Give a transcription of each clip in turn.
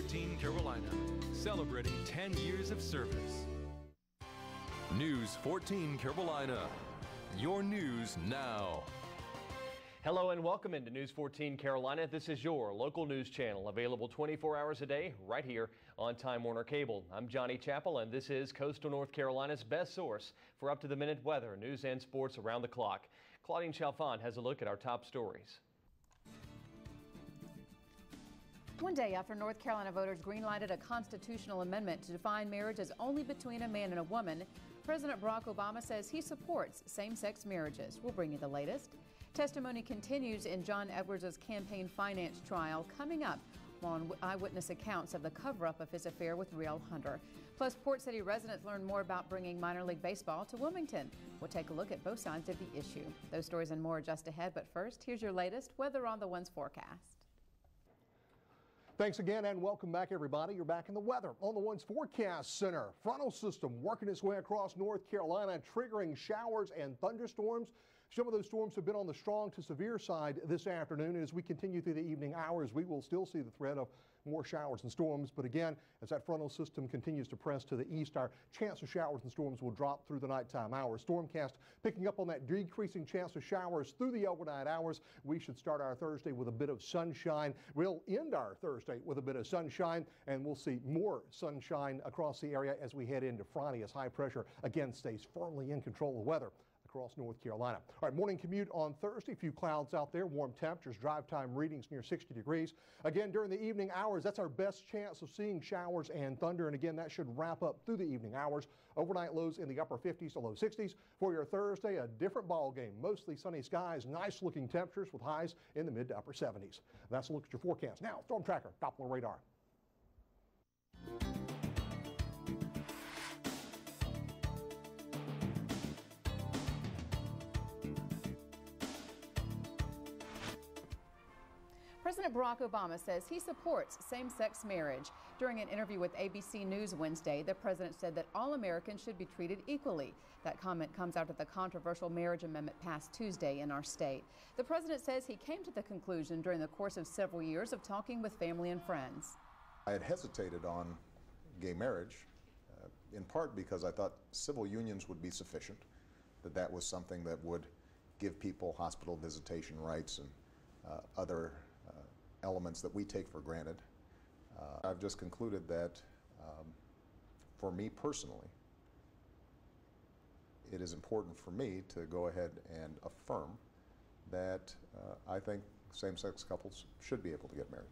14 Carolina, celebrating 10 years of service. News 14 Carolina, your news now. Hello and welcome into News 14 Carolina. This is your local news channel, available 24 hours a day right here on Time Warner Cable. I'm Johnny Chappell, and this is Coastal North Carolina's best source for up-to-the-minute weather, news, and sports around the clock. Claudine Chalfant has a look at our top stories. One day after North Carolina voters green-lighted a constitutional amendment to define marriage as only between a man and a woman, President Barack Obama says he supports same-sex marriages. We'll bring you the latest. Testimony continues in John Edwards' campaign finance trial, coming up on eyewitness accounts of the cover-up of his affair with Riel Hunter. Plus, Port City residents learn more about bringing minor league baseball to Wilmington. We'll take a look at both sides of the issue. Those stories and more just ahead, but first, here's your latest weather on the One's forecast. Thanks again and welcome back, everybody. You're back in the weather on the One's Forecast Center. Frontal system working its way across North Carolina, triggering showers and thunderstorms. Some of those storms have been on the strong to severe side this afternoon. As we continue through the evening hours, we will still see the threat of more showers and storms. But again, as that frontal system continues to press to the east, our chance of showers and storms will drop through the nighttime hours. Stormcast picking up on that decreasing chance of showers through the overnight hours. We should start our Thursday with a bit of sunshine. We'll end our Thursday with a bit of sunshine, and we'll see more sunshine across the area as we head into Friday, as high pressure again stays firmly in control of weather across North Carolina. All right, morning commute on Thursday. A few clouds out there, warm temperatures, drive time readings near 60 degrees. Again, during the evening hours, that's our best chance of seeing showers and thunder. And again, that should wrap up through the evening hours. Overnight lows in the upper 50s to low 60s. For your Thursday, a different ball game. Mostly sunny skies, nice looking temperatures with highs in the mid to upper 70s. That's a look at your forecast. Now, storm tracker, Doppler radar. President Barack Obama says he supports same-sex marriage. During an interview with ABC News Wednesday, the president said that all Americans should be treated equally. That comment comes after the controversial marriage amendment passed Tuesday in our state. The president says he came to the conclusion during the course of several years of talking with family and friends. I had hesitated on gay marriage, in part because I thought civil unions would be sufficient, that was something that would give people hospital visitation rights and other elements that we take for granted. I've just concluded that for me personally, it is important for me to go ahead and affirm that I think same-sex couples should be able to get married.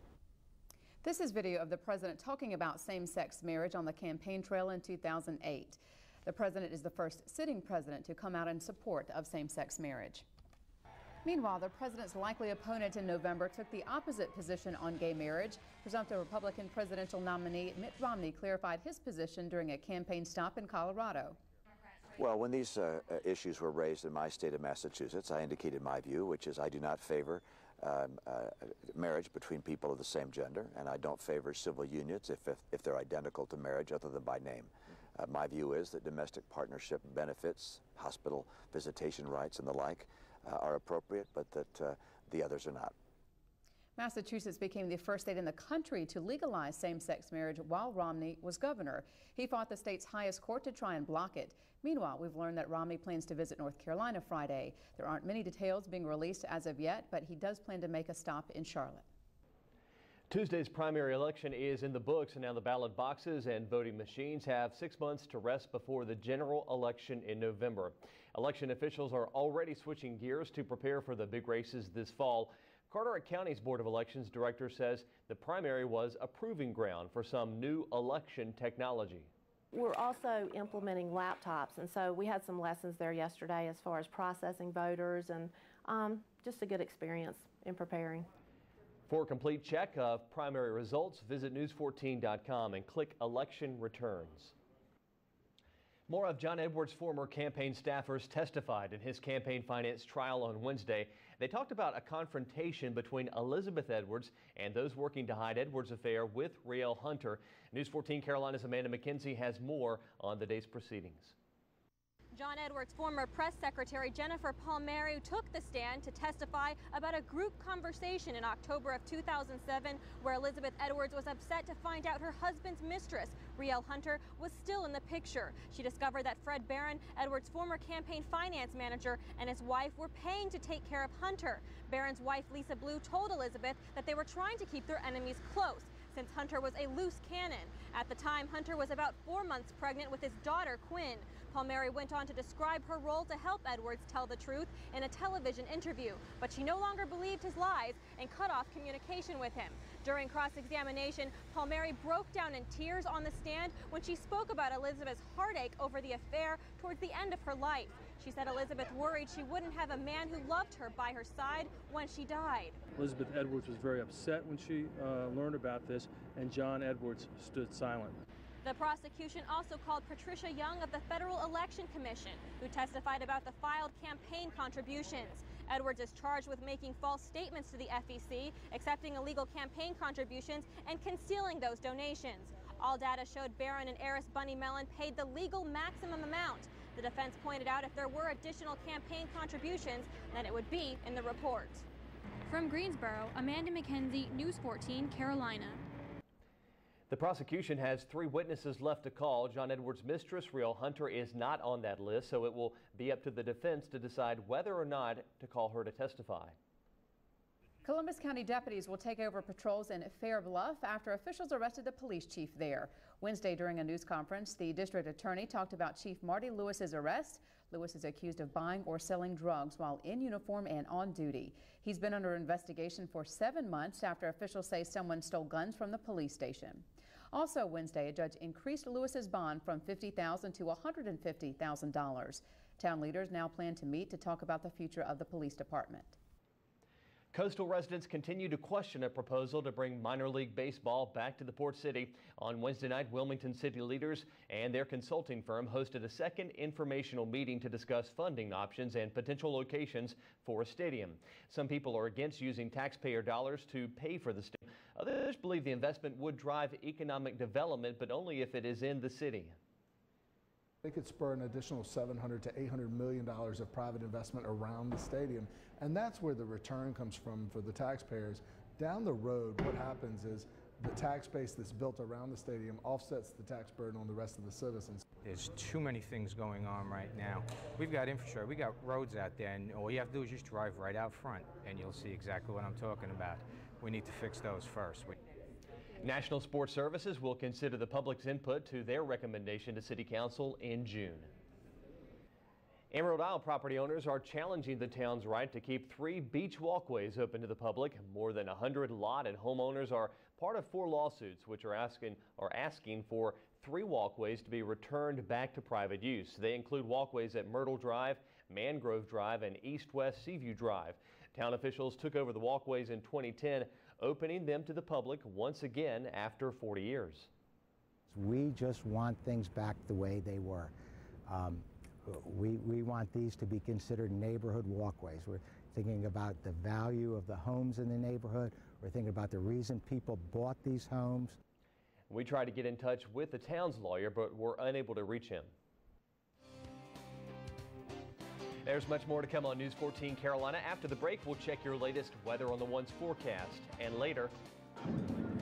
This is video of the president talking about same-sex marriage on the campaign trail in 2008. The president is the first sitting president to come out in support of same-sex marriage. Meanwhile, the president's likely opponent in November took the opposite position on gay marriage. Presumptive Republican presidential nominee Mitt Romney clarified his position during a campaign stop in Colorado. Well, when these issues were raised in my state of Massachusetts, I indicated my view, which is I do not favor marriage between people of the same gender, and I don't favor civil unions if they're identical to marriage other than by name. My view is that domestic partnership benefits, hospital visitation rights and the like are appropriate, but that the others are not. Massachusetts became the first state in the country to legalize same-sex marriage while Romney was governor. He fought the state's highest court to try and block it. Meanwhile, we've learned that Romney plans to visit North Carolina Friday. There aren't many details being released as of yet, but he does plan to make a stop in Charlotte. Tuesday's primary election is in the books, and now the ballot boxes and voting machines have 6 months to rest before the general election in November. Election officials are already switching gears to prepare for the big races this fall. Carteret County's Board of Elections director says the primary was a proving ground for some new election technology. We're also implementing laptops, and so we had some lessons there yesterday as far as processing voters, and just a good experience in preparing. For a complete check of primary results, visit news14.com and click Election Returns. More of John Edwards' former campaign staffers testified in his campaign finance trial on Wednesday. They talked about a confrontation between Elizabeth Edwards and those working to hide Edwards' affair with Riel Hunter. News 14 Carolina's Amanda McKenzie has more on the day's proceedings. John Edwards' former press secretary Jennifer Palmieri took the stand to testify about a group conversation in October of 2007 where Elizabeth Edwards was upset to find out her husband's mistress, Rielle Hunter, was still in the picture. She discovered that Fred Barron, Edwards' former campaign finance manager, and his wife were paying to take care of Hunter. Barron's wife, Lisa Blue, told Elizabeth that they were trying to keep their enemies close, since Hunter was a loose cannon. At the time, Hunter was about 4 months pregnant with his daughter, Quinn. Palmieri went on to describe her role to help Edwards tell the truth in a television interview, but she no longer believed his lies and cut off communication with him. During cross-examination, Palmieri broke down in tears on the stand when she spoke about Elizabeth's heartache over the affair towards the end of her life. She said Elizabeth worried she wouldn't have a man who loved her by her side when she died. Elizabeth Edwards was very upset when she learned about this, and John Edwards stood silent. The prosecution also called Patricia Young of the Federal Election Commission, who testified about the filed campaign contributions. Edwards is charged with making false statements to the FEC, accepting illegal campaign contributions, and concealing those donations. All data showed Barron and heiress Bunny Mellon paid the legal maximum amount. The defense pointed out if there were additional campaign contributions, then it would be in the report. From Greensboro, Amanda McKenzie, News 14, Carolina. The prosecution has 3 witnesses left to call. John Edwards' mistress, Rielle Hunter, is not on that list, so it will be up to the defense to decide whether or not to call her to testify. Columbus County deputies will take over patrols in Fair Bluff after officials arrested the police chief there. Wednesday, during a news conference, the district attorney talked about Chief Marty Lewis's arrest. Lewis is accused of buying or selling drugs while in uniform and on duty. He's been under investigation for 7 months after officials say someone stole guns from the police station. Also Wednesday, a judge increased Lewis's bond from $50,000 to $150,000. Town leaders now plan to meet to talk about the future of the police department. Coastal residents continue to question a proposal to bring minor league baseball back to the Port City. On Wednesday night, Wilmington city leaders and their consulting firm hosted a second informational meeting to discuss funding options and potential locations for a stadium. Some people are against using taxpayer dollars to pay for the stadium. Others believe the investment would drive economic development, but only if it is in the city. It could spur an additional $700 to $800 million of private investment around the stadium, and that's where the return comes from for the taxpayers. Down the road, what happens is the tax base that's built around the stadium offsets the tax burden on the rest of the citizens. There's too many things going on right now. We've got infrastructure, we got roads out there, and all you have to do is just drive right out front, and you'll see exactly what I'm talking about. We need to fix those first. National Sports Services will consider the public's input to their recommendation to City Council in June. Emerald Isle property owners are challenging the town's right to keep 3 beach walkways open to the public. More than 100 lot and homeowners are part of 4 lawsuits which are asking for 3 walkways to be returned back to private use. They include walkways at Myrtle Drive, Mangrove Drive, and East-West Seaview Drive. Town officials took over the walkways in 2010, opening them to the public once again after 40 years. We just want things back the way they were. We want these to be considered neighborhood walkways. We're thinking about the value of the homes in the neighborhood. We're thinking about the reason people bought these homes. We tried to get in touch with the town's lawyer, but were unable to reach him. There's much more to come on News 14 Carolina. After the break, we'll check your latest weather on the One's forecast. And later,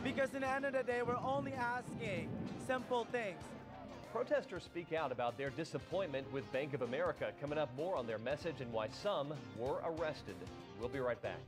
because in the end of the day, we're only asking simple things. Protesters speak out about their disappointment with Bank of America. Coming up, more on their message and why some were arrested. We'll be right back.